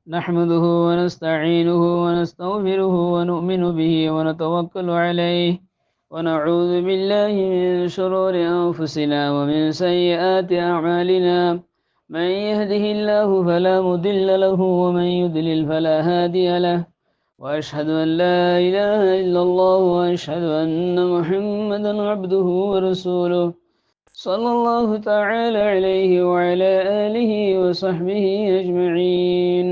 نحمده ونستعينه ونستغفره ونؤمن به ونتوكل عليه ونعوذ بالله من شرور أنفسنا ومن سيئات أعمالنا من يهده الله فلا مضل له ومن يضلل فلا هادي له وأشهد أن لا إله إلا الله وأشهد أن محمدا عبده ورسوله صلى الله تعالى عليه وعلى آله وصحبه أجمعين.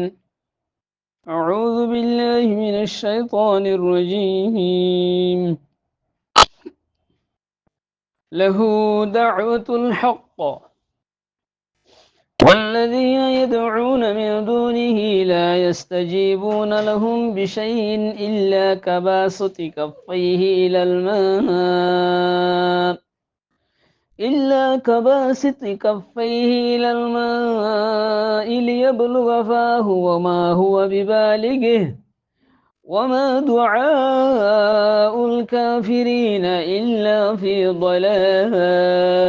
أعوذ بالله من الشيطان الرجيم. له دعوة الحق والذين يدعون من دونه لا يستجيبون لهم بشيء إلا كباسط كفيه إلى الماء ليبلغ فاه وما هو ببالغه وما دعاء الكافرين إلا في ضلال.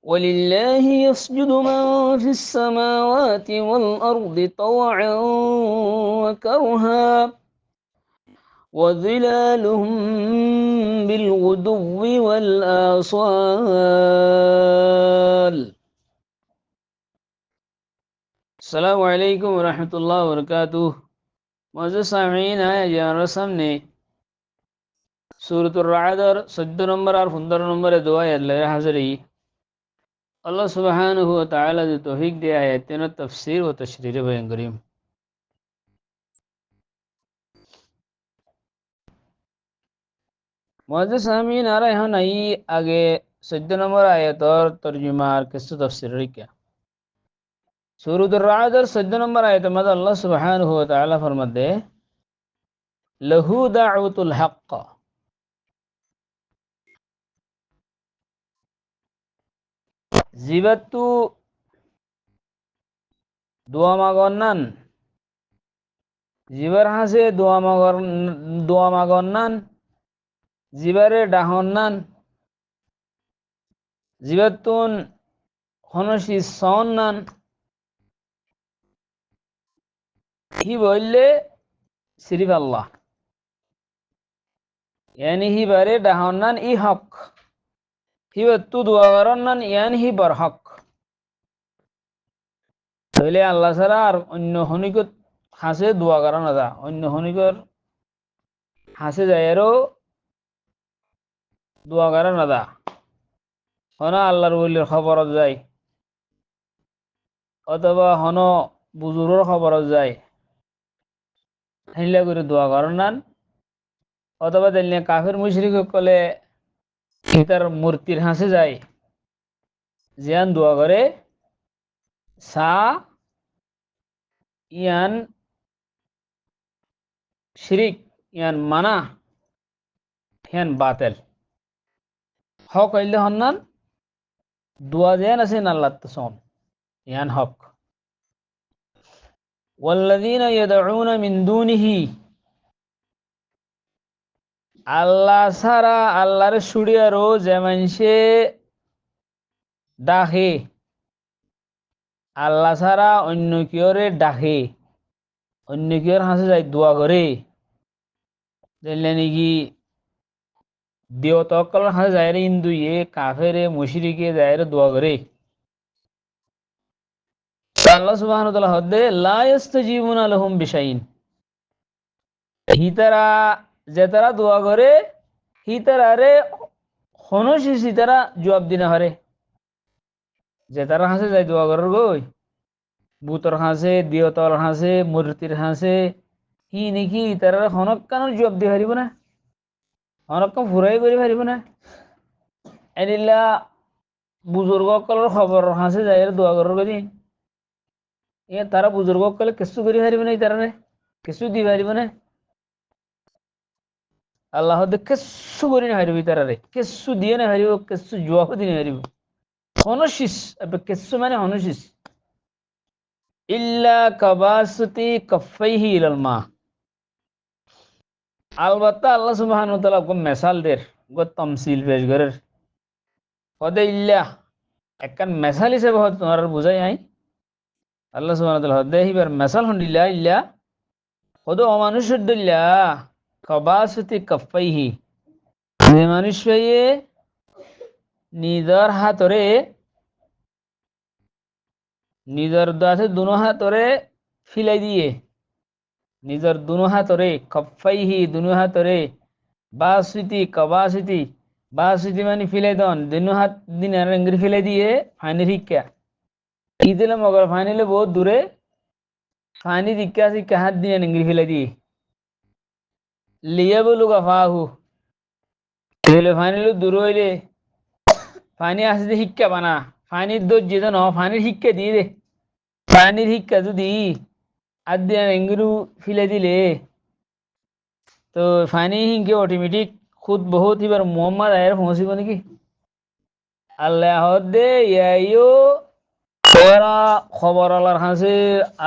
ولله يسجد من في السماوات والأرض طوعا وكرها وظلالهم بالغدو والآصال. السلام علیکم ورحمۃ اللہ وبرکاتہ. معزز سامعین, آیا جان رسم نے سورة الرعد اور 14 نمبر اور 15 نمبر دعا اللہ حضری اللہ سبحانہ و تعالی دی توفیق دے آیتنا تفسیر و تشریح بیان کریم. معزز سامعین, آ رہے ہیں نئی آگے 14 نمبر آیت اور ترجمہ اور قصہ تفسیر کیا. سورة الرعد اور 14 نمبر آیت میں اللہ سبحانہ و تعالی فرماتے ہیں لہو دعوت الحق, জিবাতু দোয়া মাগন্নান, জিবার হাসে দোয়া মাগন্নান, জিবারে ডাহন্নান, জিবাতুন হনসি সন্নান, হি বললে সিরিফ আল্লাহ, ইয়ানি হি বারে ডাহন্নান ই হক, হিবাতু দোয়া করন্নান ইয়ানি হি বর হক. তাহলে আল্লাহ ছাড়া আর অন্য হনিকত হাসে দোয়া করা না, অন্য হনিকর হাসে যায় আরও দোয়া করা না. হন আল্লাহর ওলির খবরত যায় অথবা হন বুজুর্গর খবরত যায়, হিল্লা করে দোয়া করেন নান. অথবা দিল্লি কাফের মুশরিক কলে তার মূর্তির হাসে যায়, জিয়ান দোয়া করে সা ইয়ান শিরিক ইয়ান মানা ইয়ান বাতেল হক হইলে হন্নান দোয়া যেন আছে আল্লাহ তসম ইয়ান হক. ওয়াল্লাযীনা ইয়াদউনা মিন দুনিহি, আল্লাহ ছাড়া আল্লাহর সুড়িয়ারও যে মানুষে ডাকে, আল্লাহ ছাড়া অন্য কিয়রে ডাকে, অন্য কিয়র হাসে যায় দোয়া করে, দেখলে নাকি দেওতকল হাসে যায় রে হিন্দু এ কাফেরে মুশরিকে যায় রে দোয়া করে. আল্লাহ সুবহানাহু ওয়া তাআলা হদে লা ইস্তাজিবুনা লাহুম বিশাইন, হিতারা যে তারা দোয়া করে হিতারারে হনসি সিতারা জবাব দিনা হারে. যে তারা হাসে যায় দোয়া করার গই বুতর হাসে দিয়তল হাসে মূর্তির হাসে হি নাকি তারা হনকানোর জবাব দিয়ে হারিব না, হনকান ফুরাই করে হারিব না. এনিলা বুজুর্গ কলর খবর হাসে যায় দোয়া করার গদি এ তারা বুজুর্গ কলে কিছু করে হারিব না, তারা কিছু দি হারিব না. আল্লাহ কিছু করে না হারিব, তারারে কিছু দিয়ে না হারিব, কিছু জবাব দিয়ে হারিব. হনশিস কিছু মানে হনশিস ইল্লা কাবাসতি কাফাইহি ইলাল মা. আলবাত্তা আল্লাহ সুবহানাহু ওয়া তাআলা গো মিসাল দের গো তামসিল পেশ করের কদে ইল্লা একখান মেসাল হিসেবে হয়তো তোমার বুঝাই আই আল্লাহ সুবহানাহু ওয়া তাআলা হদে হিবার মেসাল হন্ডিল্লা ইল্লা হদো অমানুষুদ্দিল্লা কবাসতি কাফাইহি যে মানুষ পেয়ে নিজের হাতরে নিজের দাসে দুনো হাতরে ফিলাই দিয়ে নিজের দুনো হাতরে কফাইহি দুনো হাতরে বাসিতি কবাসিতি বাসিতি মানে ফিলাই দন দুনো হাত দিন রেঙ্গির ফিলাই দিয়ে ফাইনের হিক্কা কি দিলে মগর ফাইনিলে বহুত দূরে ফানি দিক্কা সিক্কা হাত দিয়ে রেঙ্গির ফিলাই দিয়ে লিয়া বলু গাফাহু তাহলে ফাইনাল দূর হইলে ফানি আসতে শিক্ষা বানা ফানির দোষ যেত ন ফানির শিক্ষা দিয়ে দে ফানির শিক্ষা যদি আর দিয়ে এঙ্গুরু ফিলে দিলে তো ফানি হিংকে অটোমেটিক খুদ বহুত এবার মোহাম্মদ আয়ের পৌঁছিব নাকি আল্লাহ দে ইয়াইও তোরা খবর আল্লাহর হাসে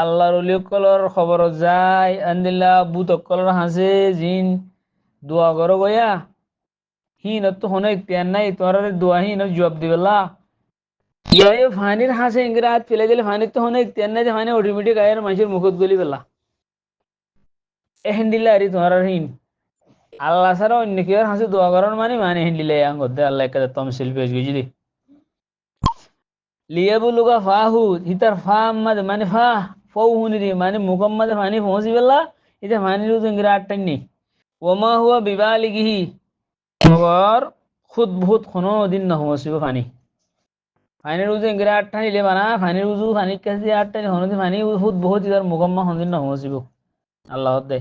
আল্লাহর অলিকলর খবর যায় আন্দিল্লা বুতকলর হাসে জিন দোয়া করো গয়া হিন তো হনে ইখতিয়ার নাই তোরা দোয়া হিন জবাব দিবেলা ইয়াই ফানির হাসে ইংরা হাত ফেলে দিলে ফানির তো হনে ইখতিয়ার নাই যে ফানি অটোমেটিক আয়ের মানুষের মুখত গলি বেলা এহেন্ডিল্লা আরি তোরা হিন আল্লাহ ছাড়া অন্য কেউ হাসে দোয়া করার মানে মানে হেন্ডিল্লা ইয়াং গদ্দে আল্লাহ একাদে তমসিল পেশ গেছি দি লিয়াবুলুগা ফাহু ইতার ফা মাদে মানে ফা ফৌ হুনিরি মানে মুকম্মাদে ফানি পৌঁছি বেলা ইতা ফানি রুজু ইংরা আটটাই নেই ওমা হুয়া বিবালিগিহি মগর খুদ বহুত কোনো দিন না পৌঁছিব ফানি ফাইনের উজু ইংরা আটটা নিলে বানা ফাইনের উজু ফানির কাছে আটটা নি হনদি ফানি খুদ বহুত ইতার মুকম্মা হনদিন না পৌঁছিব আল্লাহ হদ্দে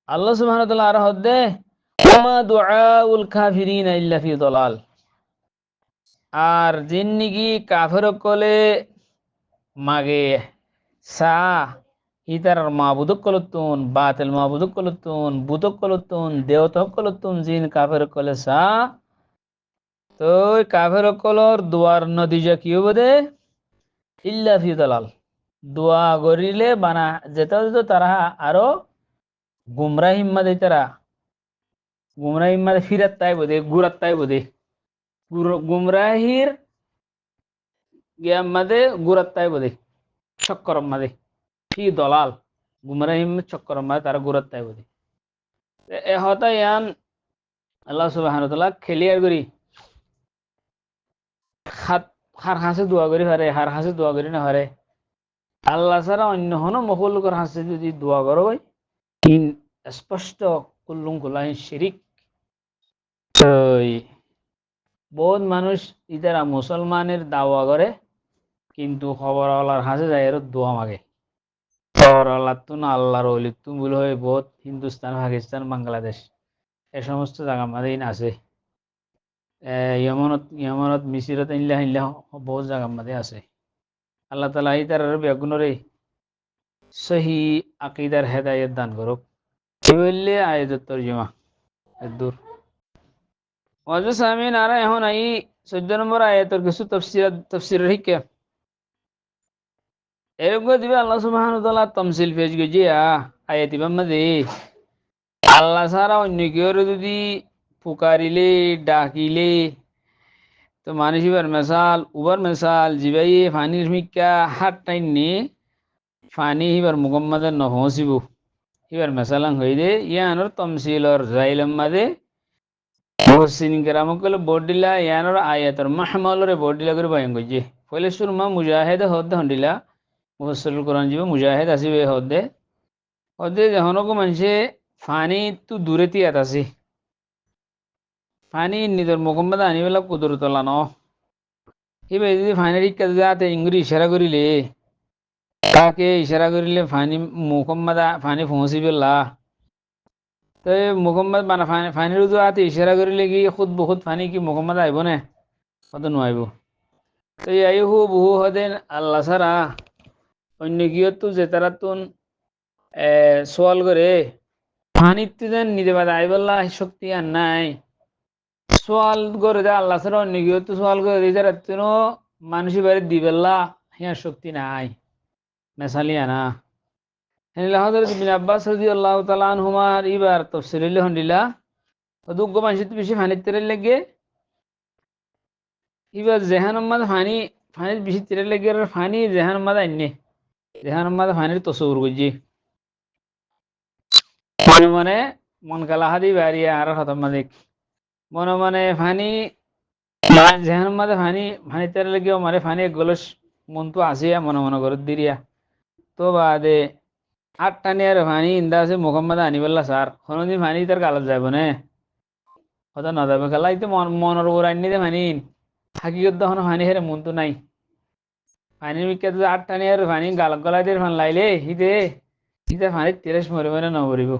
আল্লাহ সুবহানাহু ওয়া তাআলা আর হদ্দে ওমা দুআউল কাফিরিনা ইল্লা ফি দালাল আর জিন্নিগি কাফের কলে মাগে সা ইতার মাবুদক কলতুন বাতিল মাবুদক কলতুন বুদক কলতুন দেওতক কলতুন জিন কাফের কলে সা তো কাফের কলর দুয়ার নদীজা কি হবে দে ইল্লা ফি দালাল দোয়া গরিলে বানা যেতে যেতে তারা আরো গুমরাহিম মাদে তারা গুমরাহিম মাদে ফিরাত তাই বোধে গুরাত তাই বোধে গুমরাহির গিয়াম মাদে গুরাত তাই বোধে চক্করম মাদে ফি দলাল গুমরাহিম চক্করম মাদে তারা গুরাত তাই বোধে এ হতা ইয়ান আল্লাহ সুবহানাহু ওয়া তাআলা খেলিয়ার গরি খাত হার হাসে দোয়া করি হারে হার হাসে দোয়া করি না হারে আল্লাহ ছাড়া অন্য হন মখলুকের হাসে যদি দোয়া করো ইন স্পষ্ট কুল্লুম কুল্লাহ শিরিক বহুত মানুষ ইতারা মুসলমানের দাওয়া করে কিন্তু খবর আল্লাহর হাসে যায় এর দোয়া মাগে খবর আল্লাহ তো না আল্লাহর অলি তুমি বলে হয় বহুত হিন্দুস্তান পাকিস্তান বাংলাদেশ এ সমস্ত জায়গা মাঝে আছে ইয়মনত ইয়মনত মিসিরত ইল্লাহ ইল্লাহ বহুত জায়গা মাঝে আছে আল্লাহ তাআলা ইতার বেগুনরে সহি আকিদার হেদায়েত দান করুক কি বললে আয়াতের তরজমা দূর ওয়াজু সামিন আরা এখন আই 14 নম্বর আয়াতের কিছু তাফসীর হিকে এরকম দিবে আল্লাহ সুবহানাহু ওয়া তাআলা তামসিল পেশ গজিয়া আয়াতি বাম্মাদে আল্লাহ ছাড়া অন্য কেউ যদি পুকারিলে ডাকিলে তো মানুষ এবার মেসাল উবার মেসাল জিবাই ফানির মিক্কা হাত টাইনি ফানি এবার মুগম্মাদের নহসিব এবার মেসালাং হই দে ইয়ানোর তমসিলর জাইলাম মাদে মুহসিন কেরামকল বডিলা ইয়ানোর আয়াতর মাহমালরে বডিলা করে বায়ং গজে পয়লে সুরমা মুজাহিদ হদ্দে হন্ডিলা মুফাসসিরুল কোরআন জিবে মুজাহিদ আসিবে হদ্দে হদ্দে যখনকো মানুষে ফানি তু দূরে তিয়াত আছে ফানি নিজের মুগম্মাদ আনিবেলা কুদরতলা ন এবার যদি ফাইনারি কাজে যাতে ইংরি ইশারা করিলে তাকে ইশারা করিলে ফানি মুকম্মাদা ফানি পৌঁছিবেলা তো মুকম্মদ মানে ফানির যাতে ইশারা করিলে কি খুদ বহুত ফানি কি মুকম্মদ আইব না কত নোৱাৰিব তো এই হু বহু হদেন আল্লাহ ছাড়া অন্য গিয়তো যে তারা তুন সোয়াল করে ফানিত যেন নিজে বাদে আইবল্লা শক্তি আর নাই সোয়াল করে দে আল্লাহ ছাড়া অন্য গিয়তো সোয়াল করে দিয়ে যারা তুনো মানুষের বাড়ি দিবেল্লা হিয়ার শক্তি নাই মেসালি আনা হেনিলা হযরত ইবনে আব্বাস রাদিয়াল্লাহু তাআলা আনহুমার ইবার তাফসীরুল হন্ডিলা দুগ্গ মানুষ বেশি ফানিত তেরে লাগে এবার জেহানুম্মাদ ফানি ফানির বেশি তিরে লেগে ফানি জেহানুম্মাদ আইনে জেহানুম্মাদ ফানির তসৌর করছি মনে মনে মন কালা হাদি বাড়িয়ে আর খতম মাদিক মনে মনে ফানি জেহানুম্মাদ ফানি ফানি তিরে লেগে মারে ফানি গলস মন তো আসিয়া মনে মনে করে দিরিয়া তো বাদে আটটা নিয়ে ফানি ইন্দা আছে মোহাম্মদ আনিবল্লা স্যার কোনোদিন ফানি তার গালত যাব না কথা না যাবে খেলা তো মনের উপর আনি দে ফানি হাকিগত তখন ফানি হেরে মন তো নাই পানির বিখ্যাত আটটা নিয়ে পানি গাল গলা দিয়ে ফান লাইলে হিতে পানির তিরেশ মরে মরে নবরিব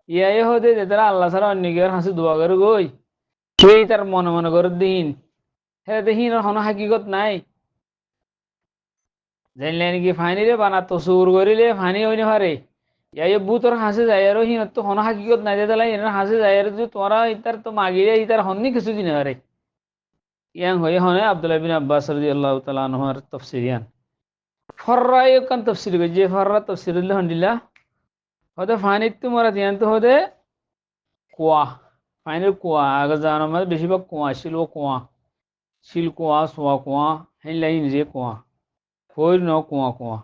ইয়াই হতে যে তারা আল্লাহ ছাড়া অন্য কেউ হাসি দোয়া করে গই সেই তার মনে মনে করে দিন হ্যাঁ দেখিন হন হাকিগত নাই জানলে নাকি ফানিরে বানা তো সুর করিলে ফানি হইনি পারে ইয়াই বুতর হাসে যায় আর হিনত তো হন হাকিগত নাই দিলে এনার হাসে যায় আর যদি তোরা ইতার তো মাগিরে ইতার হননি কিছু দিন পারে ইয়াং হয়ে হনে আব্দুল্লাহ বিন আব্বাস রাদিয়াল্লাহু তাআলা আনহুর তাফসিরিয়ান ফর্রাই কান তফসিল যে ফর্রা তফসিল আলহামদুলিল্লাহ হতে ফানিত তো মরা দিয়ান তো হতে কুয়া ফাইনের কুয়া আগে জানো মানে বেশিরভাগ কুয়া শিল কুয়া সোয়া কুয়া হেন লাইন যে কুয়া ফইর ন কুয়া কুয়া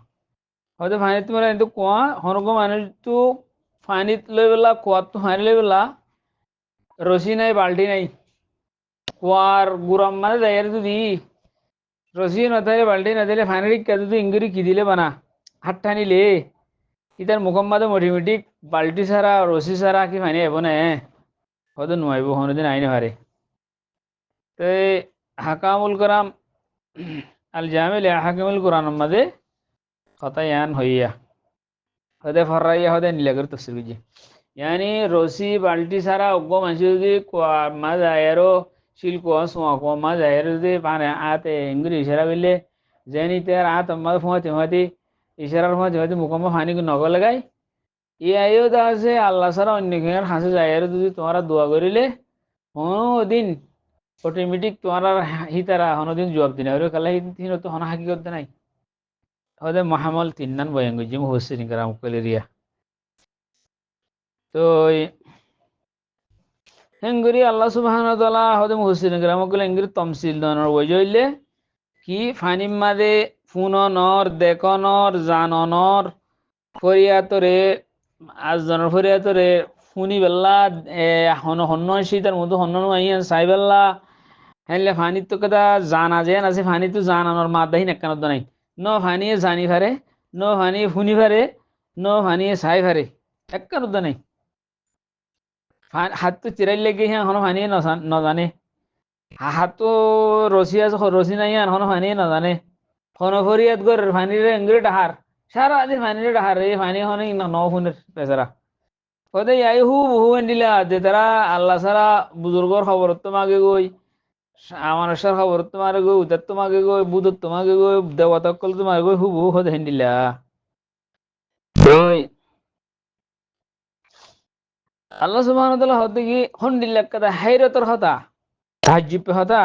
হতে ফানিত মরা কিন্তু কুয়া হনক মানুষ তো ফানিত লই বেলা কুয়াত তো ফানি লই বেলা রশি নাই বাল্টি নাই কুয়ার গুড়াম মানে যাই যদি রশি নথাইলে বাল্টি নথাইলে ফানির যদি ইঙ্গুরি কি দিলে বানা হাত টানিলে ইতার মুখম্মাদে অটোমেটিক বাল্টি ছাড়া রশি ছাড়া কি ফানি হব না হয়তো নোৱাৰিব কোনোদিন আইন হারে তো হাকামুল কালাম আল জামিল হাকামুল কোরআনের মাঝে কথা ইয়ান হইয়া হতে ফরাইয়া হতে নিলাগর তফসির বুঝি ইয়ানি রশি বাল্টি ছাড়া অজ্ঞ মানুষ যদি মাছ আয়ারও শিল কুয়া সোয়া কুয়া মাছ আয়ার যদি পানে আতে ইংরি ইশারা করলে যেনি তার আত মাঝে ফোঁয়াতে ফোঁয়াতে ইশারার ফোঁয়াতে ফোঁয়াতে মুখম্মা ফানি নগ লাগাই আইও দা আছে আল্লাহ ছাড়া অন্য কেউ হাসে যায় আর যদি তোমরা দোয়া করিলে দিন অটোমেটিক তোমার হিতারা হনদিন জবাব দিন আর কালা হিন তো হন হাকি করতে নাই হদে মহামল তিন্নান বয়াঙ্গ জিম হোসেন গ্রাম কলেরিয়া তো হেঙ্গুরি আল্লাহ সুবহানাহু ওয়া তাআলা হদে হোসেন গ্রাম কলে হেঙ্গুরি তমসিল দনর ওইজইলে কি ফানিম মাদে ফুননর দেখনর জাননর ফরিয়াতরে আজজনের ফরিয়াতরে ফুনি বেল্লা হন হন্ন শীতার মধ্যে হন্ন আইয়ান সাই বেল্লা হ্যাঁ ফানি তো কথা জানা যেন আছে ফানি তো জানানোর মাদ্দাহি নেকানোর নাই ন ফানিয়ে জানি ফারে ন ফানিয়ে ফুনি ফারে ন ফানিয়ে সাই ফারে একানোর নাই হাত তো চিরাই লেগে হ্যাঁ হনো ফানিয়ে নজানে হাত তো রসি আছে রসি নাই হনো ফানিয়ে নজানে হনো ফরিয়াত গর ফানিরে এঙ্গুরে ডাহার সারা দিন ফানিরে ডাহার এই ফানি হনে ন ফুনের বেচারা কদে ইয়াই বহু দিলা যে তারা আল্লাহ ছাড়া বুজুর্গর খবর তো মাগে গই মানুষের খবর তোমার গো উদার তোমাকে গো বুধর তোমাকে গো দেবতা কল তোমার গো হুবু হদ হেন্দিলা ওই আল্লাহ সুবহানাহু ওয়া তাআলা হতে কি হন্দিল্লা কথা হাইরতর হতা তাহাজ্জুব হতা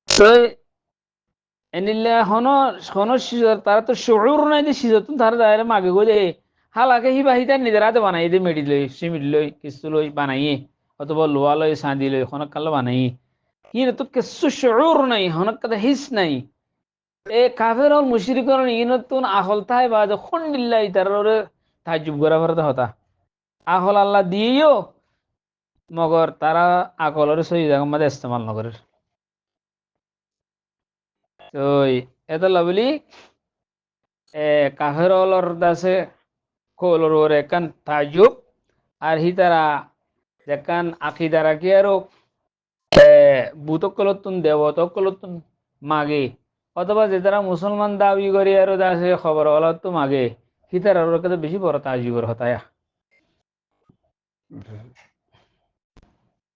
তো এনিল্লা হন হন সিজর তারা তো শুউর নাই যে সিজর তুমি তারা দাঁড়ালে মাগে গো দে হালাকে হি বাহিতা নিজের হাতে বানাই দে মেডি লই সিমিট লই কিছু লই বানাইয়ে অথবা লোহা লই চাঁদি লই খনক কালো বানাইয়ে ইন তো কিছু শুউর নাই হনক কথা হিস নাই এ কাফের আর মুশরিকর ইনতুন আহল তাই বা যখন বিল্লাহি তাররে তাজ্জুব করা ফরতে হতা আহল আল্লাহ দিয়েও মগর তারা আকলের সহি জায়গা মধ্যে ইস্তেমাল নগরে তো এত লাভলি কাফের অলর দাসে কোলর ওরে কান তাজ্জুব আর হি তারা যেকান আকিদা রাখি আরো ভূতকলতুন দেবতকলতুন মাগে অথবা যে তারা মুসলমান দাবি করি আর দাসে খবর হলো তো মাগে হিতার আর কাছে বেশি বড় তাজিবর হতায়া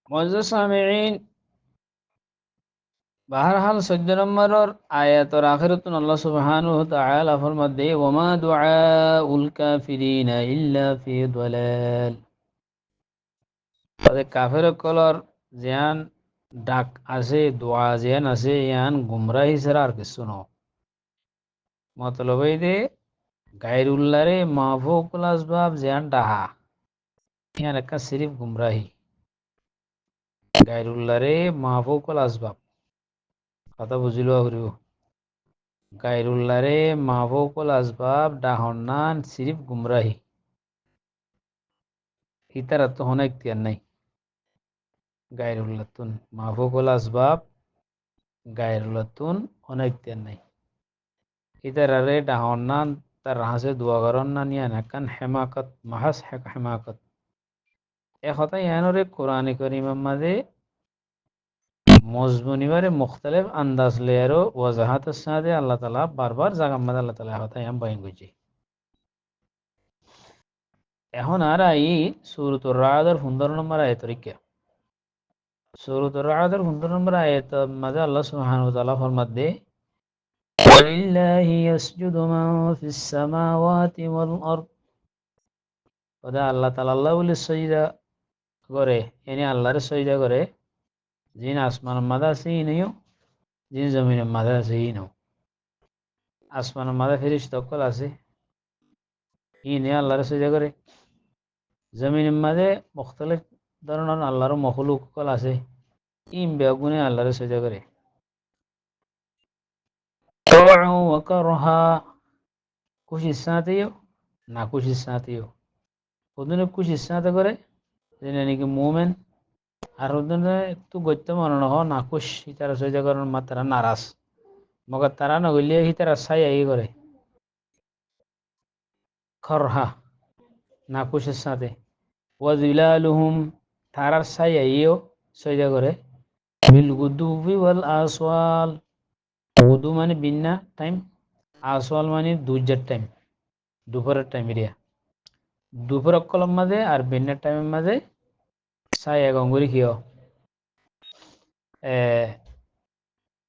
মজুদ সামিঈন বাহরহাল 14 নম্বরের আয়াতের আখিরাতুন আল্লাহ সুবহানাহু ওয়া তাআলা ফরমাতে ওয়া মা দুআউল কাফিরিনা ইল্লা ফি দালাল তাদের কাফের কলর জিয়ান ডাক আছে দোয়া জিয়ান আছে ইয়ান গুমরাহি ছাড়া আর কিছু ন মতলব এই যে গায়রুল্লাহরে মাহফুকুল আসবাব জিয়ান ডাহা ইয়ান একটা সিরিফ গুমরাহি গায়রুল্লাহরে মাহফুকুল আসবাব কথা বুঝিলো করিব গায়রুল্লারে মাহফুকুল আসবাব ডাহনান সিরিফ গুমরাহি ইতারা তো হন ইখতিয়ার নাই গায়রুল্লাতুন মাহফুকুল আসবাব গায়রুল্লাতুন হন ইখতিয়ার নাই ইতারারে ডাহনান তার হাসে দোয়া করন না নিয়া নাকান হেমাকত মাহাস হেমাকত এ কথা ইয়ানরে কোরআনে করিমের মাঝে মজমুনিবারে মুখতালিফ আন্দাজ লেয়ারও ওয়াজাহাতের সাথে আল্লাহ তালা বারবার জাগার মাঝে আল্লাহ তালা কথা ইয়াম বয়ান করছে এখন আর এই সূরাতুর রা'দের 15 নম্বর আয়াতের কি সূরাতুর রা'দের 15 নম্বর আয়াতের মাঝে আল্লাহ সুবহানাহু ওয়া তাআলা ফরমাতে ওয়ালিল্লাহি ইয়াসজুদু মান ফিস সামাওয়াতি ওয়াল আরদ ওদা আল্লাহ তাআলা আল্লাহ বলে সিজদা করে এনে আল্লাহর সিজদা করে জিন আসমানের মাঝে আছে ইনিও জিন জমিনের মাঝে আছে ইনিও আসমানের মাঝে ফেরেশতা সকল আছে ইনি আল্লাহর সিজদা করে জমিনের মাঝে মুখতালিফ ধরনের আল্লাহর মখলুক সকল আছে ইম বেগুনে আল্লাহর সিজদা করে খুশির সাথেও না খুশির সাথেও ওদিনে খুশির সাথে করে যেটা নাকি মোমেন আর ওদিনে একটু গত্য মনে নহ না খুশ তারা সহ্য করার মা তারা নারাজ মগর তারা নগলিয়ে হি তারা সাই আই করে খরহা না খুশির সাথে ওয়াজিলালুহুম তারার সাই আইও সহ্য করে বিল গুদুবি ওয়াল আসওয়াল গুদু মানে বিন্না টাইম আসওয়াল মানে দুজার টাইম দুপুরের টাইম এরিয়া দুপুর কলম মাঝে আর বিন্নার টাইমের মাঝে সাই গঙ্গুরি কিয়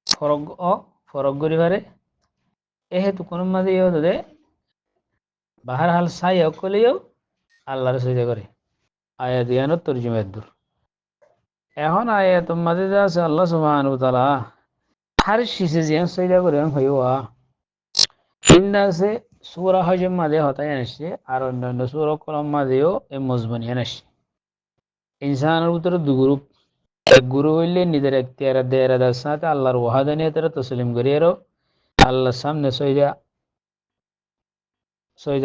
ফরগ ফরগ করি পারে এহেতু কোন মাঝে ইয়ে হতে বাহার হাল সাই অকলেও আল্লাহর সজা করে আয়াত ইয়ানোর তর্জুমের দূর এখন আয়াত মাঝে যা আছে আল্লাহ সুবহানাহু ওয়া তাআলা হার শিশে যে সজা করে হইওয়া ইন্দা আছে সূরা হজম মাঝে হতায় আসছে আর অন্যান্য সূরা কলম মাঝেও এই মজবুনি আসছে ইনসানের ভিতরে দু গ্রুপ এক গ্রুপ হইলে নিজের এখতিয়ার দেয়ার সাথে আল্লাহর ওয়াহাদানিয়তের তসলিম করিয়ারও আল্লাহর সামনে সইজা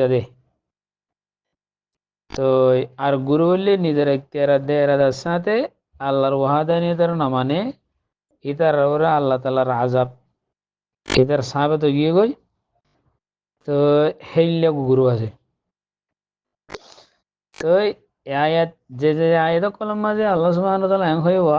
দে তো আর গুরু হইলে নিজের এখতিয়ার দেয়ার সাথে আল্লাহর ওয়াহাদানিয়তের না মানে ইতার ওরা আল্লাহ তাআলার আযাব ইতার সাহাবে তো গিয়ে গই তো হেইলে গুরু আছে তো আয়াত যে যে আয়াত কলম মাঝে আল্লাহ সুবহানাহু ওয়া তাআলা হইবা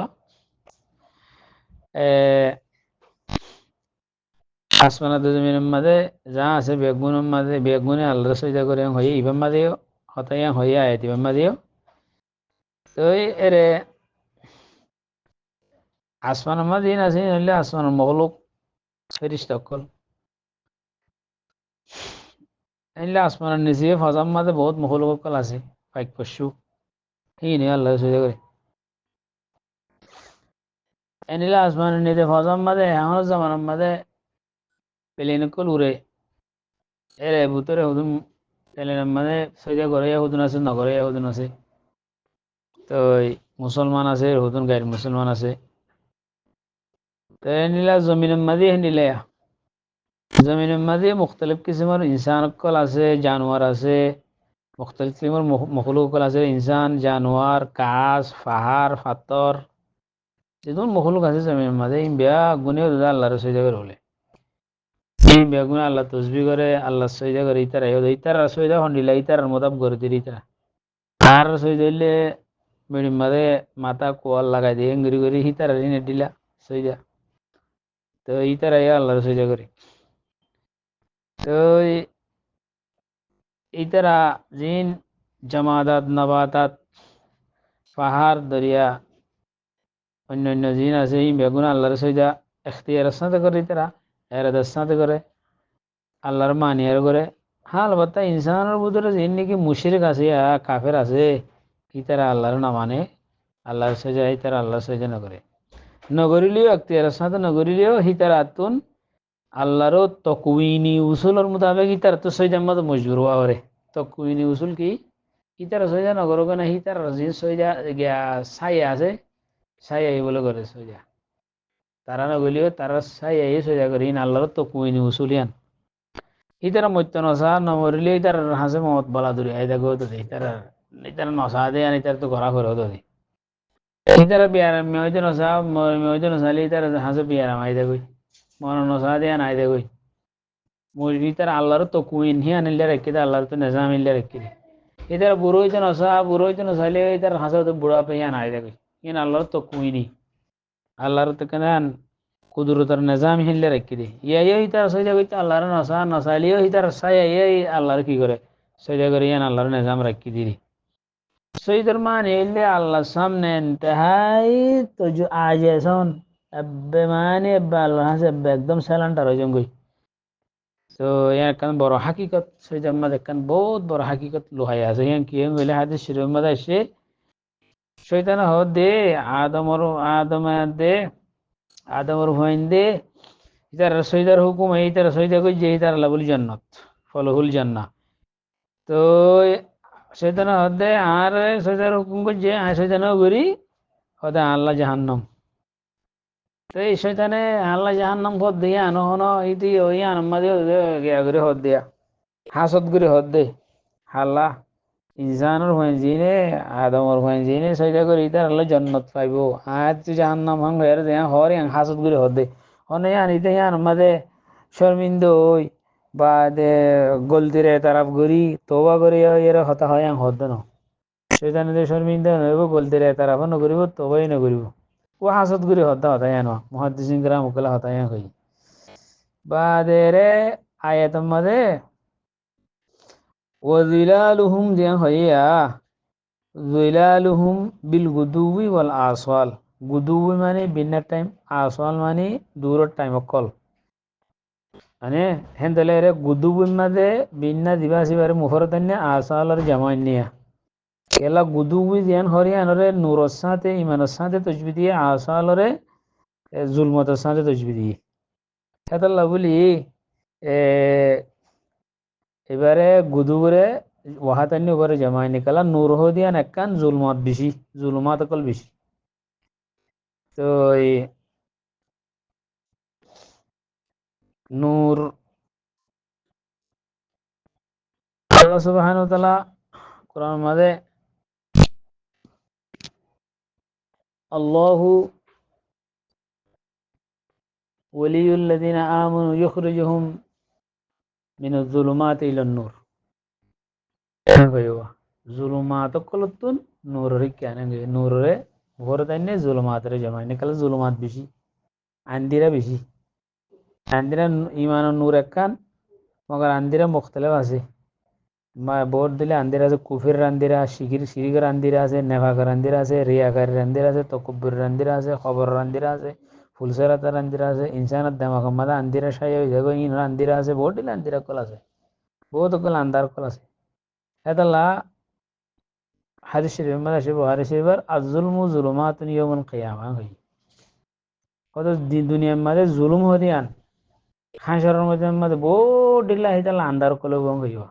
আসমানাত জমিনের মাঝে যা আছে বেগুনের মাঝে বেগুনে আল্লাহর সজদা করে হই ইবাম মাঝেও হতায়া হই আয়াত ইবাম মাঝেও তো এরে আসমানের মাঝে আছে হইলে আসমানের মখলুক ফেরেশতা সকল এলে আসমানের নিচে ফজাম মাঝে বহুত মখলুক সকল আছে পাইক পশু এই নিয়ে আল্লাহর সজদা করে এনিলে আসমানের নিচে ফজাম মাঝে এমন জামানের মাঝে প্লেন সকল উড়ে এরে ভিতরে হুদুম প্লেনের মাঝে সজদা করে হুদুন আছে নগরে হুদুন আছে তো মুসলমান আছে হুদুন গায়ের মুসলমান আছে তো এনিলা জমিনের মাঝে নিলে জমিনের মাঝে মুখতালিফ কিসিমের ইনসান সকল আছে জানোয়ার আছে মুখতালিফ কিসিমের মখলুক সকল আছে ইনসান জানোয়ার কাজ পাহাড় পাথর যেমন মখলুক আছে জমিনের মাঝে ইন বেয়া গুণেও দাদা আল্লাহর সজদা করে বলে ইন বেয়া গুণে আল্লাহ তসবিহ করে আল্লাহ সজদা করে ইতারা সজদা হন্ডিলা ইতারার মোতাব করে দিল ইতারা আর সজদা হইলে বেড়ির মাঝে মাথা কোয়াল লাগাই দিয়ে এঙ্গিরি করে হিতারা রিনে দিলা সজদা তো ইতারা আল্লাহর সজদা করে তো ইতারা জিন জামাদাত নবাতাত পাহাড় দরিয়া অন্যান্য জিন আছে এই বেগুন আল্লাহর সজদা এখতিয়ার সাথে করে ইতারা এরাদার সাথে করে আল্লাহর মানিয়ার করে হাল বাত্তা ইনসানের ভিতরে জিন নাকি মুশরিক আছে কাফের আছে ইতারা আল্লাহর না মানে আল্লাহর সজা ইতারা আল্লাহর সজা না করে নগরিলেও এখতিয়ার সাথে নগরিলেও হিতারা আতুন আল্লাহরও তকুইনি উসুলের মোতাবেক ইতার তো সৈজার মতো মজবুর হওয়া করে তকুইনি উসুল কি ইতার সৈজা নগর না হিতার যে সৈজা গিয়া ছাই আছে ছাই বলে করে সৈজা তারা না গলিও তারা সাই এই সজা করি ইন আল্লাহর তো কুইনি উসুলিয়ান ইতারা মত্য নসা নমরিলে ইতার হাসে মত বলা দূরে আইদা গো তো ইতারা ইতারা নসা দে আনি তার তো ঘোরা করে তো ইতারা বিয়ার মেয়জন নসা মেয়জন নসালি ইতারা হাসে বিয়ার আইদা গই মন নসা দে আন আইদা গই মুরগি তার আল্লাহর তো কুইন হি আনিলে রেখে দে আল্লাহর তো নিজাম ইল্লে রেখে দে ইতারা বুড়ো হইতে নসালে ইতার হাসে তো বুড়া পেয়ে আন আইদা গই ইন আল্লাহর তো কুইনি আল্লাহর তো কেন কুদরতের নিজাম হিললে রেখে দি ইয়াই তার সইজা করতে আল্লাহর নসা নসালিও তার সাই এই আল্লাহর কি করে সইজা করে ইয়ান আল্লাহর নিজাম রাখি দিলি সইদার মানে এলে আল্লাহর সামনে ইন্তেহাই তো আজ এখন এব্বে মানে এব্বে আল্লাহ হাসে এব্বে একদম স্যালেন্ডার হয়ে যান গই তো ইয়ার কান বড় হাকিকত সইদার মাঝে কান বহুত বড় হাকিকত লোহাই আছে ইয়ান কি হইলে হাদিস শরীফের মধ্যে আসে শয়তান হদ দে আদম দে আদমর হইন দে ইতার সইদার হুকুম ইতার সইদা কই যে ইতার লাবুল জান্নাত ফলহুল জান্নাহ তো শয়তান হদে আর সইদার হুকুম কই যে শয়তান গরি হদে আল্লাহ জাহান্নাম তো এই শয়তানে আল্লাহ জাহান্নাম পদ দিয়া আনো হনো ইতি ওই আনমাদে গিয়া করে হদ দিয়া হাসদ করে হদ দে আল্লাহ ইনসানের হইন জিনে আদমর হইন জিনে সইদা করি ইতার আল্লাহ জান্নাত পাইবো আর তুই জাহান্নাম হং হের দে হর ইয়াং হাসদ করে হদ দে অনে আনিতে আনমাদে শর্মিন্দা হই বা দে গলতিরে তারাপ গরি তোবা করি এর হতা হয় হদ ন সেখানে যে শর্মিন্দা নইব গলতিরে তারাপ নকরিব তোবাই নকরিব ও হাসত করি হতা হতাই আনো মহাদিসিন গ্রাম ওকলা হতাই হই বা দে রে আয়াতম মাদে ওয়াজিলালুহুম দিয়া হইয়া জিলালুহুম বিল গুদুবি ওয়াল আসওয়াল গুদুবি মানে বিন্নার টাইম আসওয়াল মানে দূরের টাইম অকল মানে হেন্দলে রে গুদুবুন মাঝে বিন্না দিবা সিবারে মুফরতান্নে আসালার জামান্নিয়া কেলা গুদুবি জিয়ান হরিয়ানরে নূরর সাথে ইমানের সাথে তসবি দিয়ে আসালরে জুলমতের সাথে তসবি দিয়ে হেতাল্লা বলি এ এবারে গুদুবরে ওয়াহাতান্নি উপরে জামাইনি কালা নূর হদিয়ান একখান জুলমত বেশি জুলমাত অকল বেশি তো এই নূর আল্লাহ সুবহানাহু ওয়া তাআলা কোরআন মাঝে আল্লাহু ওয়ালিয়ুল্লাযিনা আমানু ইখরিজুহুম মিনাজ যুলুমাতি ইলান নূর কইবা যুলুমাত কলতুন নূরে কেন নূরে ভোর দাইনে যুলুমাতরে জমাইনে কাল যুলুমাত বেশি আন্দিরা বেশি আন্দিরা ইমান নূর একখান মগর আন্দিরা মুখতলিফ আছে ভোট দিলে আন্দিরা আছে কুফির আন্দিরা শিরিকের আন্দিরা আছে নেফাকের আন্দিরা আছে রিয়াকারের আন্দিরা আছে তকব্বুরের আন্দিরা আছে খবরের আন্দিরা আছে ফুলসেরাতের আন্দিরা আছে ইনসানের দেমাগের মাঝে আন্দিরা সাই যাগো ইনর আন্দিরা আছে ভোট দিলে আন্দিরা কল আছে বহুত কল আন্দার কল আছে হেতাল্লা হাদিস শরীফের মধ্যে আসে বুখারী শরীফের আয-যুলমু যুলুমাতুন ইয়াউমাল কিয়ামা হই কত দুনিয়ার মধ্যে জুলুম হদিয়ান হাসরের মধ্যে বহুত দিলা হেতাল্লা আন্দার কল গং হইবা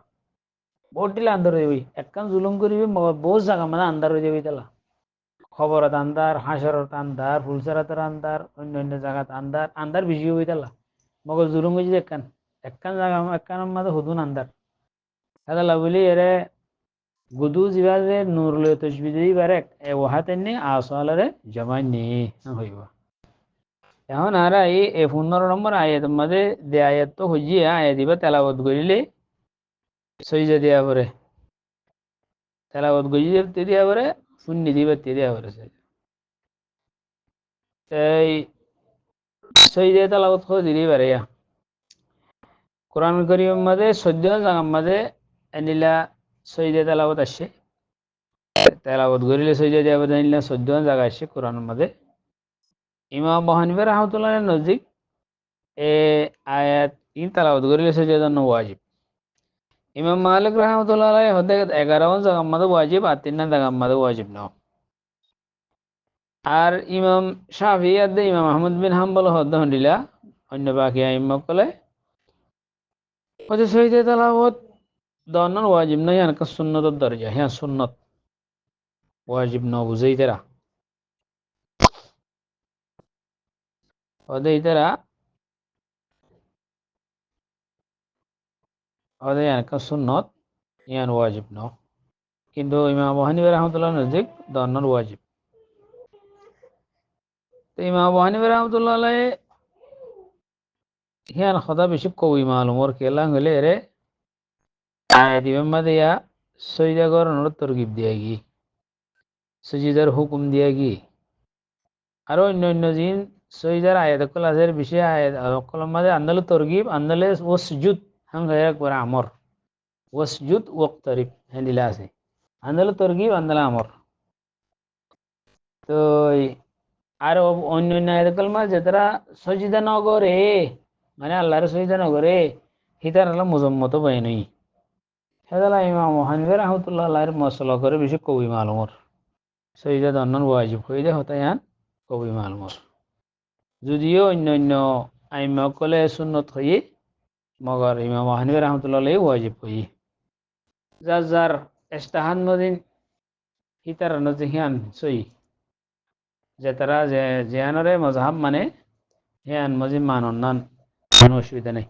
বহুত দিলা আন্দার হইবি একখান জুলুম করিবি বহুত জায়গা মানে আন্দার হয়ে যাবি তালা খবরত আন্দার হাসরত আন্দার ফুলসেরাতের আন্দার অন্য অন্য জায়গাত আন্দার আন্দার বেশি হইবি তালা মগর জুলুম হয়েছে একখান একখান জায়গা একখানের মধ্যে হুদুন আন্দার হেতাল্লা বলি এরে গুদু জিবারে নূর লয় তসবি দিই বারে এ ওহাতেননি আসলারে জমাইনি হইব এখন আর এই 15 নম্বর আয়াত মাঝে দে আয়াত তো হইজি আয়াত দিবা তেলাওয়াত করিলে সইজা দিয়া পরে তেলাওয়াত গইজে দিয়া পরে শূন্য দিবা দিয়া পরে এই সইজা তেলাওয়াত করে দিলি পারে কোরআন করিমের মাঝে 14 জায়গার মাঝে এনিলা সইজা তেলাওয়াত আসে তেলাওয়াত করিলে সইজা দিয়া পরে এনিলা 14 জায়গা আসে কোরআনের মাঝে ইমাম আবু হানিফা রাহমাতুল্লাহ নজিক এ আয়াত ইন তেলাওয়াত করিলে সইজা জন্য ওয়াজিব ইমাম মালিক রহমতুল্লাহ আলাইহি হদে 11 জায়গার মাঝে ওয়াজিব আর 3 জায়গার মাঝে ওয়াজিব না আর ইমাম শাফি আদে ইমাম আহমদ বিন হাম্বল হদে হন্ডিলা অন্য বাকি আইম্মা কলে ওতে সইজা তেলাওয়াত দনন ওয়াজিব নাই আনকা সুন্নতর দরজা হ্যাঁ সুন্নত ওয়াজিব ন বুঝাই তেরা ওদের ইতারা ওদের ইয়ানকা সুন্নত ইয়ান ওয়াজিব ন কিন্তু ইমাম আবু হানিফা রাহমাতুল্লাহ নজিক দন্নর ওয়াজিব তো ইমাম আবু হানিফা রাহমাতুল্লাহ আলাইহি হিয়ান খদা বেশি কবি মালুমর কেলাং হলে রে আয়াত ইমাম মাদিয়া সইদা গরনের তরগিব দিয়া গি সুজিদার হুকুম দিয়া গি আরো অন্য অন্য জিন সইদার আয়াত কল আজের বিষয়ে আয়াত কলম মাঝে আন্দালে তরগিব আন্দালে ও সুজুদ হাম গায়ক করে আমর ওয়াসজুদ ওয়াক্তারিব হ্যান্ডিলা আছে আন্দালে তরগিব আন্দালে আমর তো আর অন্য অন্য আয়াত কল মাঝে তারা সজিদা নগরে মানে আল্লাহর সজিদা নগরে হিতার আল্লাহ মুজম্মত বয় নই হেদালা ইমাম হানিফা রাহমাতুল্লাহ আলাইহির মশলা করে বেশি কবি মালুমর সইদা দন্নন ওয়াজিব হইলে হতায়ান কবি মালুমর যদিও অন্য অন্য আইমা কলে সুন্নত হই মগর ইমাম হানিফা রাহমাতুল্লাহ আলাইহি ওয়াজিব হই যার যার ইস্তাহান মদিন হিতার নজিহিয়ান সই যে তারা যে জিয়ানরে মজহাব মানে হিয়ান মজিব মানন নান কোনো অসুবিধা নেই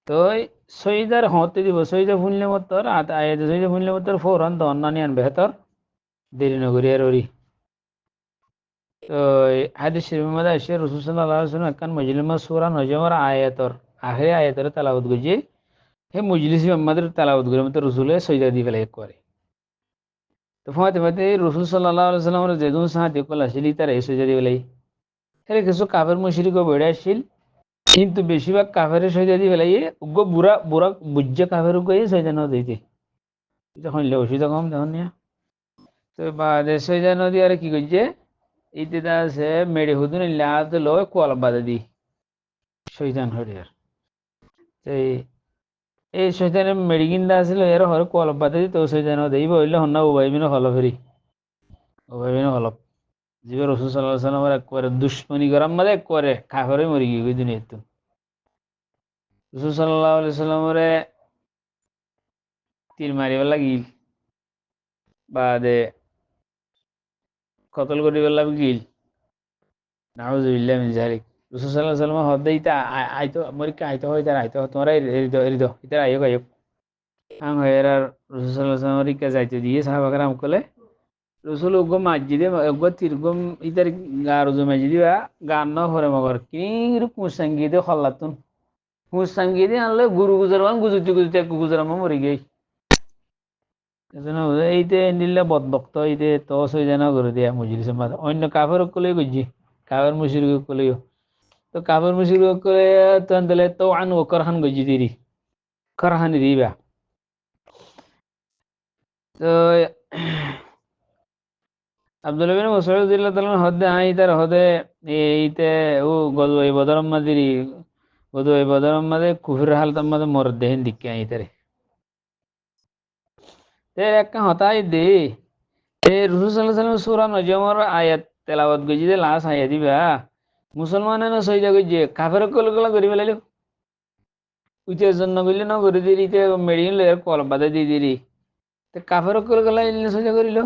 তো সইদার হতে দিব সইদা শুনলে মতর আয়াত সইদা শুনলে মতর ফৌরান দন্নানি আন বেহতর দেরি নগরী আর ওরি তো হাদিস শরীফের মধ্যে আসে রাসূল সাল্লাল্লাহু আলাইহি ওয়াসাল্লাম একখান মজলিসে সূরা নজমের আয়াতর আখিরি আয়াতের তেলাওয়াত গজি হে মজলিসে আমাদের তেলাওয়াত গরে মত রাসূলে সজদা দি ফেলে করে তো ফাতেমাতে রাসূল সাল্লাল্লাহু আলাইহি ওয়াসাল্লামের যেদুন সাহায্য কল আসিলি তার এই সজদা দি ফেলে এর কিছু কাফের মুশরিক বেড়ে আসিল কিন্তু বেশিরভাগ কাফের সজদা দি ফেলে উগ্র বুড়া বুড়া বুজ্জা কাফের গই সজদা ন দিতে যখন অসুবিধা কম তখন নিয়া তো বাদে সজদা ন দিয়ে আর কি করছে ইতিদা আছে মেডি হুদুন লাদ লো কোয়াল বাদে দি শৈতান হরিয়ার এই এই শৈতানের মেডিকিন দা আছিল এর হর কোয়াল বাদে দি তো শৈতান দেইব হইলে হন্না উবাইবিন হল ফেরি উবাইবিন হল জিবে রাসূল সাল্লাল্লাহু আলাইহি ওয়াসাল্লামের একবারে দুশমনি গরম মাঝে একবারে কাফেরে মরি গই দুনিয়াতে রাসূল সাল্লাল্লাহু আলাইহি ওয়াসাল্লামের তীর মারিবার লাগিল বাদে কতল করিবার লাগিল নাউযুবিল্লাহি মিন যালিক রাসূল সাল্লাল্লাহু আলাইহি ওয়াসাল্লাম হদাইতা আইতো মরিকা আইতো হয় তার আইতো তোমরা এরিদো ইতার আইও গায়ক আম হেরার রাসূল সাল্লাল্লাহু আলাইহি ওয়াসাল্লাম রিকা যাইতে দিয়ে সাহাবাগণ কলে রাসূল উগ্গ মসজিদে উগ্গ তিরগম ইতার গারুজ মসজিদে গান ন হরে মগর কিরু কুসঙ্গীতে হল্লাতুন কুসঙ্গীতে আনলে গুরু গুজরান গুজুতি গুজুতি গুজরাম মরি গই এজন্য এইতে নিলে বদবক্ত এইতে তো সই জানা করে দিয়া মজলিসের মাঝে অন্য কাফের কলে গজি কাফের মুশরিক কলেও তো কাফের মুশরিক করে তো আনলে তো আন ও করহান গজি দিরি করহান দিবা তো আব্দুল্লাহ বিন মাসউদ রাদিয়াল্লাহু তাআলা হদে আই তার হদে এইতে ও গজওয়ে বদরম মাদিরি গজওয়ে বদরম মাদে কুফর হালতাম মাদে মরদ দেহিন দিকে আই তারে তে একটা হতাই দে এ রাসূল সাল্লাল্লাহু আলাইহি ওয়াসাল্লাম সূরা নজমের আয়াত তেলাওয়াত গজি দে লাস আয়াত দিবা মুসলমানে না সইজা গজি কাফের কলগলা করি ফেলাইলো উইতে জন্য গইলে না করে দিরি তে মেডিন লের কল বাদে দি দিরি তে কাফের কলগলা ইলে সইজা করিলো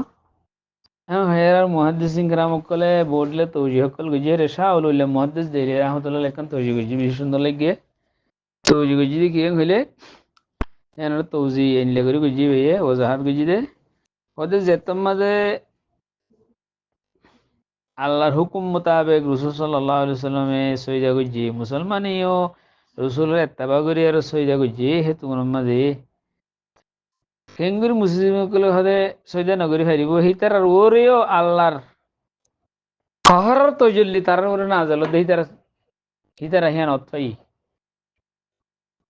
হ্যাঁ হেরার মুহাদ্দিসিন کرام কলে বললে তৌজিহ কল গজি রে শাউল মুহাদ্দিস দেরি রাহমাতুল্লাহ লেখান তৌজিহ গজি বেশি সুন্দর লাগে তৌজিহ গজি কি হইলে এনার তৌজি এনলে করে গজি হইয়ে ওজাহাত গজি দে ওদের যেতম মাঝে আল্লাহর হুকুম মোতাবেক রাসূল সাল্লাল্লাহু আলাইহি ওয়াসাল্লামে সইদা গজি মুসলমানিও রাসূলের ইত্তেবা করি আর সইদা গজি হে তোমার মাঝে হেঙ্গুর মুসলিম কলে হদে সইদা নগরী হারিব হিতার আর ওরেও আল্লাহর কহরর তজল্লি তার ওরে না জালো দেহি তার হিতার হিয়ান অতই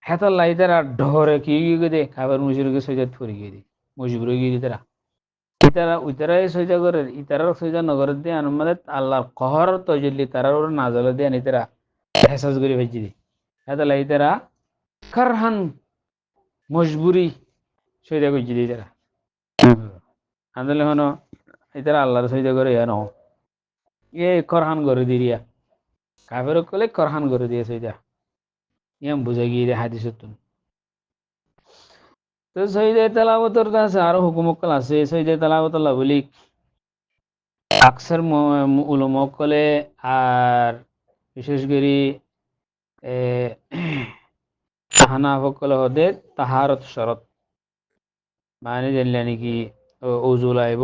হেতাল্লাহ হিতার ঢরে কি দে খাবার মুশরিকে সইদা থরি গিয়ে মুশরিক গিয়ে তারা ইতারা উইতারাই সইজা করে ইতারার সইজা নগর দিয়ে আনুমাদে আল্লাহর কহর তজল্লি তারার ওর নাজল দিয়ে ইতারা হেসাজ করে ভেজি দি হেতালা ইতারা কারহান মজবুরি সইজা করছি দি তারা আন্দোলন হনো ইতারা আল্লাহর সইজা করে ইয়া নহ এ করহান করে দিরিয়া কাফের কলে করহান করে দিয়ে সইজা ইয়াম বুঝে গিয়ে হাদিসতুন তো সইজা তেলাওয়াতর আছে আরো হুকুমকল আছে সইজা তেলাওয়াত বলি আকসার উলমকলে আর বিশেষ করে হানাফকলে হদে তাহারত শরত মানে জানলে নাকি ওজু লাইব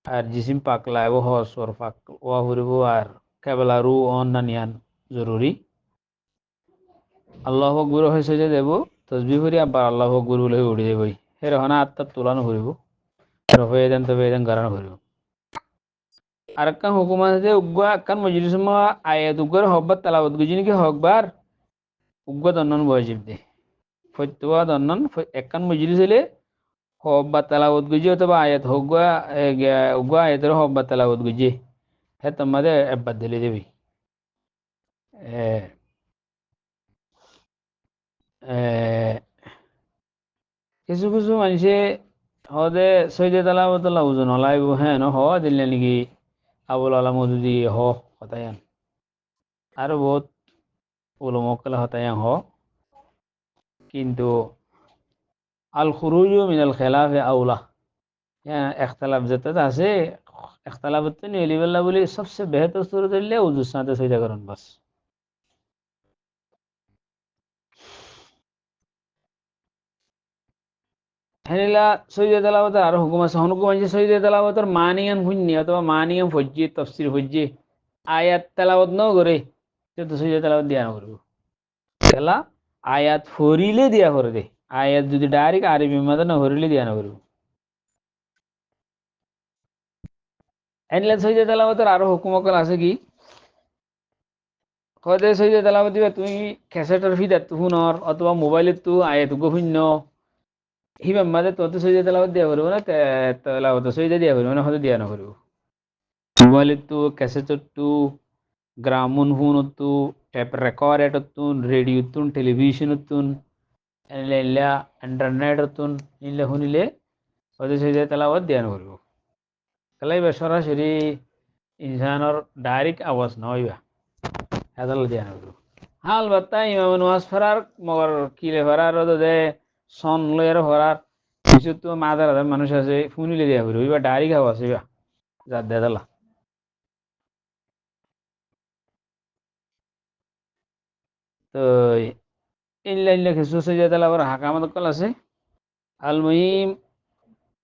আর জিসিম পাক লাইব হসর পাক ওয়া হরিব আর কেবলারু অন্যান্য জরুরি আল্লাহ আকবর হয়েছে যে দেব তসবি করি আবার আল্লাহ আকবর বলে উড়ে দেবই এর হনা আত্মার তোলানো করিব রফে দেন তবে দেন গারানো করিব আরেকখান হুকুম আছে যে উগ্র একখান মজলিস আয়াত উগ্র হকবার তালাবত গুজিনিকে হকবার উগ্র দন্নন ওয়াজিব দে ফতুয়া দন্নন একখান মজলিস হলে হকবার তালাবত গুজি অথবা আয়াত হকবা উগ্র আয়াতের হকবার তালাবত গুজি হে তোমাদের একবার দিলে দেবি কিছু কিছু মানুষে হদে সৈদে তালাবতলা ওজন হলাইব হ্যাঁ ন হওয়া দিলে নাকি আবুল আলম যদি হ হতায়ান আরো বহুত উলমকলা হতায়ান হ কিন্তু আল খুরুজ মিনাল খেলাফে আউলা হ্যাঁ এখতালাফ যেতে আছে এখতালাফ নিয়ে এলিবেল্লা বলি সবচেয়ে বেহতর সুর দিলে উজুর সাথে সৈদা করেন বাস হেনিলা সৈদে তালাবতের আরো হুকুম আছে হুকুম আছে সৈদে তালাবতের মানিয়ান শূন্য অথবা মানিয়ান ফজ্জি তফসির ফজ্জি আয়াত তালাবত ন করে সে তো সৈদে তালাবত দিয়া নকরব খেলা আয়াত ফরিলে দিয়া করে দে আয়াত যদি ডাইরেক্ট আরবি মাঝে না ফরিলে দিয়া নকরব হেনিলা সৈদে তালাবতের আরো হুকুম আছে কি কদে সৈদে তালাবত দিবা তুমি ক্যাসেটের ফিদার তু শুনর অথবা মোবাইলের তু আয়াত গো শূন্য হিবাম মাঝে তো সৈদে তালাবত দিয়া করবো না তালাবত সৈদে দিয়া করবো না হয়তো দিয়া নকরব মোবাইলের তু ক্যাসেটের তু গ্রামুন ফোনতুন টেপ রেকর্ডেটতুন রেডিওতুন টেলিভিশনতুন এলা ইন্টারনেটতুন নিলে শুনিলে হয়তো সৈদে তালাবত দিয়া নকরব তাহলে সরাসরি ইনসানের ডাইরেক্ট আওয়াজ নইবা হেদাল দিয়া নকরব হাল বাত্তা ইমাম নামাজ ফরার মগর কিলে ফরার দে সন লয়ের ফরার কিছু তো মাদার হাজার মানুষ আছে শুনিলে দিয়া করব এবার ডাইরেক্ট আওয়াজ হইবা যা দেদালা তো ইল্লা ইল্লা কিছু সৈদে তালাবর হাকামত কল আছে আল মুহিম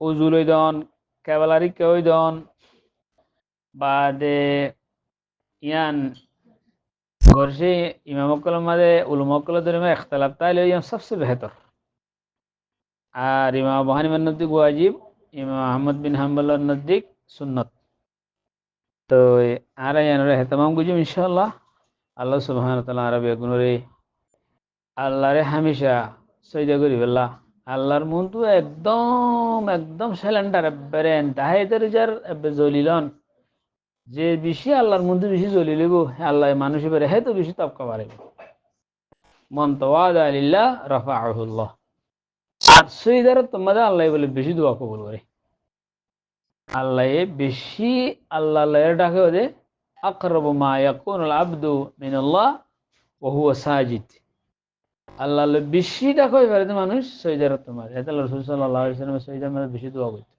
উজুল দন কেবলারি কেউ দন বাদে ইয়ান গরসে ইমামকল মাঝে উলুমকল ধরে এখতলাফ তাইলে ইয়ান সবচেয়ে বেহতর আর ইমাম আবু হানিফার নজদিক ওয়াজিব ইমাম আহমদ বিন হাম্বলের নজদিক সুন্নত তো আর ইয়ানরে হেতমাম গুজিম ইনশাআল্লাহ আল্লাহ সুবহানাহু ওয়া তাআলা আরবে গুনরে আল্লাহরে হামেশা সজদা করি বললা আল্লাহর মনটু একদম একদম সিলিন্ডার বেরেন তাহাইদের যার জলিলন যে বেশি আল্লাহর মধ্যে বেশি জ্বলি লিব আল্লাহ মানুষ বেড়ে হে তো বেশি তপকা পারে মন তাওয়াদা লিল্লাহ রাফাআহুল্লাহ আর সৈদার তোমাদের আল্লাহ বলে বেশি দোয়া কবুল করে আল্লাহ বেশি আল্লাহ ডাকে ওদের আকরাবু মা ইয়াকুনুল আবদু মিনাল্লাহ ওয়া হুয়া সাজিদ আল্লাহ বেশি ডাকে পারে মানুষ সৈদার তোমার এটা রাসূল সাল্লাল্লাহু আলাইহি ওয়াসাল্লাম সৈদার মধ্যে বেশি দোয়া করতে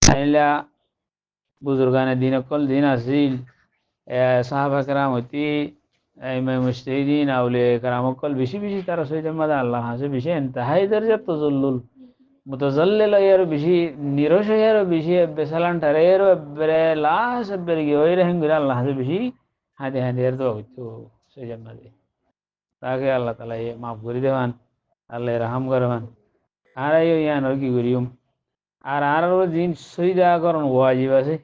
আইলা বুজুর্গানে দিন কল দিন আসিল সাহাবা কেরাম হইতি ইমাম মুজতাহিদিন আউলিয়া কেরাম কল বেশি বেশি তারা সৈয়দ মাদা আল্লাহ হাসে বেশি এনতাহাই দরজা তাজাল্লুল মুতাজাল্লিল এর বেশি নিরশ এর বেশি বেসালান টারে এর বেরে লাশ বেরে গই রহিম গিরা আল্লাহ হাসে বেশি হাদে হাদে এর দোয়া হইতো সৈয়দ মাদে তাকে আল্লাহ তাআলা মাফ করে দেওয়ান আল্লাহ রহম করবান আর ইয়ান কি করিম আর জিন সৈদা করন ওয়াজিব আছে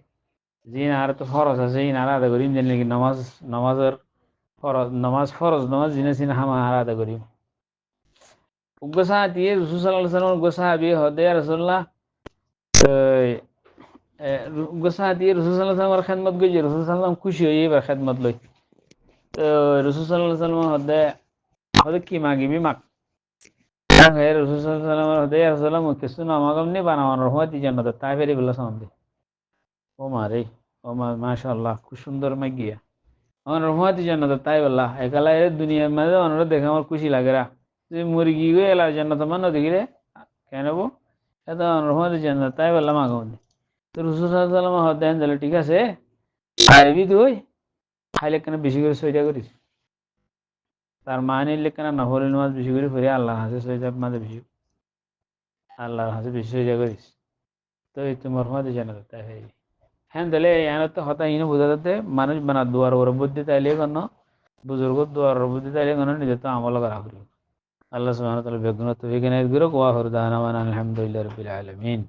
জিন আর তো ফরজ আছে ইন আর আদা করিম জানি কি নামাজের ফরজ নামাজ জিনে সিনে হামা আর আদা করিম উগসা দিয়ে রাসূল সাল্লাল্লাহু আলাইহি ওয়াসাল্লাম উগসা বি হদে রাসূলুল্লাহ উগসা দিয়ে রাসূল সাল্লাল্লাহু আলাইহি ওয়াসাল্লাম খেদমত গই রাসূল সাল্লাল্লাহু আলাইহি ওয়াসাল্লাম খুশি হই এবার খেদমত লই তো রাসূল সাল্লাল্লাহু আলাইহি ওয়াসাল্লাম হদে হদে কি মাগিবি মাগ হে রাসূল সাল্লাল্লাহু আলাইহি ওয়াসাল্লাম হদে রাসূলুল্লাহ কিছু না মাগম নি বানাওয়ার রহমতি জান্নাত তাই ফেরি বললা সামনে ও মারে ও মাশাআল্লাহ খুব সুন্দর মাগিয়া আমার রহমতি জান্নাত তাই বললা একালা এ দুনিয়ার মাঝে অনরা দেখে আমার খুশি লাগে রা যে মুরগি গো এলা জান্নাত মান দেখি রে কেন বো এটা রহমতি জান্নাত তাই বললাম আগে তো রসুল সাল্লাম দেন দিলে ঠিক আছে খাইবি তুই খাইলে কেন বেশি করে সইটা করিস তার মানে কেন নফল নামাজ বেশি করে পড়ে আল্লাহর হাতে সইটা মাঝে বেশি আল্লাহর হাতে বেশি সইটা করিস তো এই তোমার মাঝে জানা যাতে হ্যাঁ দিলে এখানে তো হতা ইনো বোঝা যাতে মানুষ বানা দুয়ার ওর বুদ্ধি তাইলে কেন বুজুর্গ দুয়ার ওর বুদ্ধি তাইলে কেন নিজে তো আমল করা করি আল্লাহ সুবহানাহু ওয়া তাআলা বেগুন তো এখানে গুরু ওয়া হুরদানা ওয়া আলহামদুলিল্লাহি রাব্বিল আলামিন